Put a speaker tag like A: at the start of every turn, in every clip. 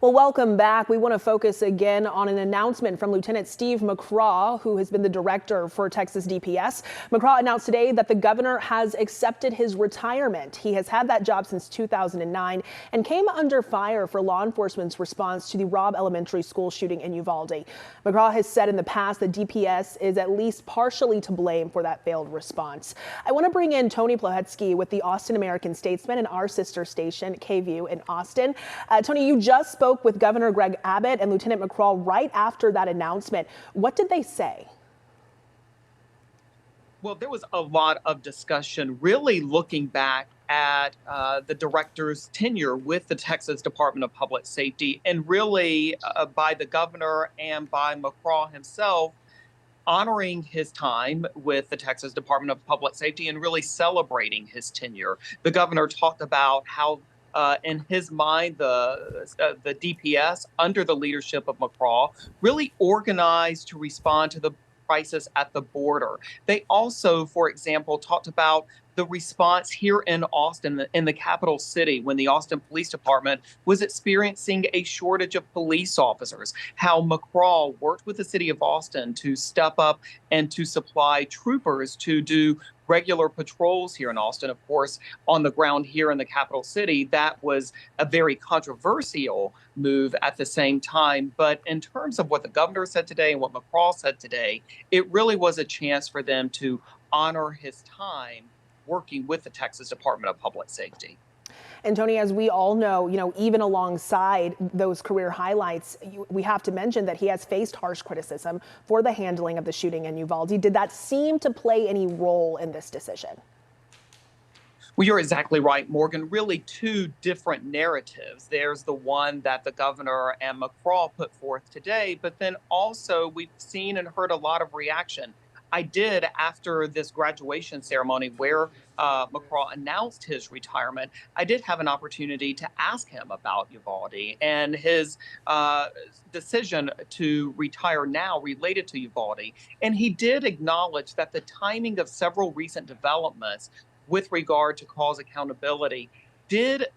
A: Well, welcome back. We want to focus again on an announcement from Lieutenant Steve McCraw, who has been the director for Texas DPS. McCraw announced today that the governor has accepted his retirement. He has had that job since 2009 and came under fire for law enforcement's response to the Robb Elementary School shooting in Uvalde. McCraw has said in the past that DPS is at least partially to blame for that failed response. I want to bring in Tony Plohetsky with the Austin American-Statesman and our sister station, KVUE in Austin. Tony, you just spoke with Governor Greg Abbott and Lieutenant McCraw right after that announcement. What did they say?
B: Well, there was a lot of discussion really looking back at the director's tenure with the Texas Department of Public Safety, and really by the governor and by McCraw himself, honoring his time with the Texas Department of Public Safety and really celebrating his tenure. The governor talked about how in his mind, the DPS, under the leadership of McCraw, really organized to respond to the crisis at the border. They also, for example, talked about the response here in Austin, in the capital city, when the Austin Police Department was experiencing a shortage of police officers, how McCraw worked with the city of Austin to step up and to supply troopers to do regular patrols here in Austin. Of course, on the ground here in the capital city, that was a very controversial move at the same time. But in terms of what the governor said today and what McCraw said today, it really was a chance for them to honor his time working with the Texas Department of Public Safety.
A: And Tony, as we all know, even alongside those career highlights, we have to mention that he has faced harsh criticism for the handling of the shooting in Uvalde. Did that seem to play any role in this decision?
B: Well, you're exactly right, Morgan. Really two different narratives. There's the one that the governor and McCraw put forth today, but then also we've seen and heard a lot of reaction. I did, after this graduation ceremony where McCraw announced his retirement, I did have an opportunity to ask him about Uvalde and his decision to retire now related to Uvalde. And he did acknowledge that the timing of several recent developments with regard to cause accountability did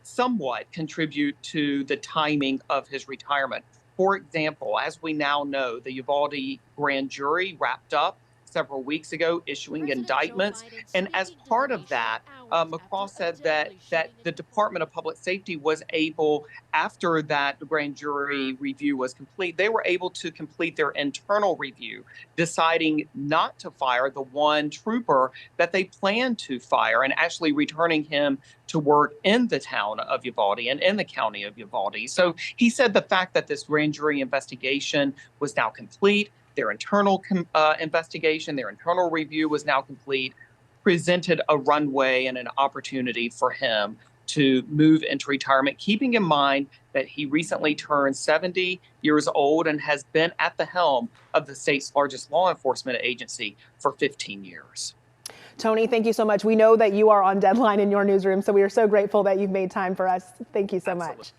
B: somewhat contribute to the timing of his retirement. For example, as we now know, the Uvalde grand jury wrapped up several weeks ago, issuing indictments. And as part of that, McCraw said that the Department of Public Safety was able, after that grand jury review was complete, they were able to complete their internal review, deciding not to fire the one trooper that they planned to fire and actually returning him to work in the town of Uvalde and in the county of Uvalde. So he said the fact that this grand jury investigation was now complete, their internal investigation, their internal review was now complete, presented a runway and an opportunity for him to move into retirement, keeping in mind that he recently turned 70 years old and has been at the helm of the state's largest law enforcement agency for 15 years.
A: Tony, thank you so much. We know that you are on deadline in your newsroom, so we are so grateful that you've made time for us. Thank you so much.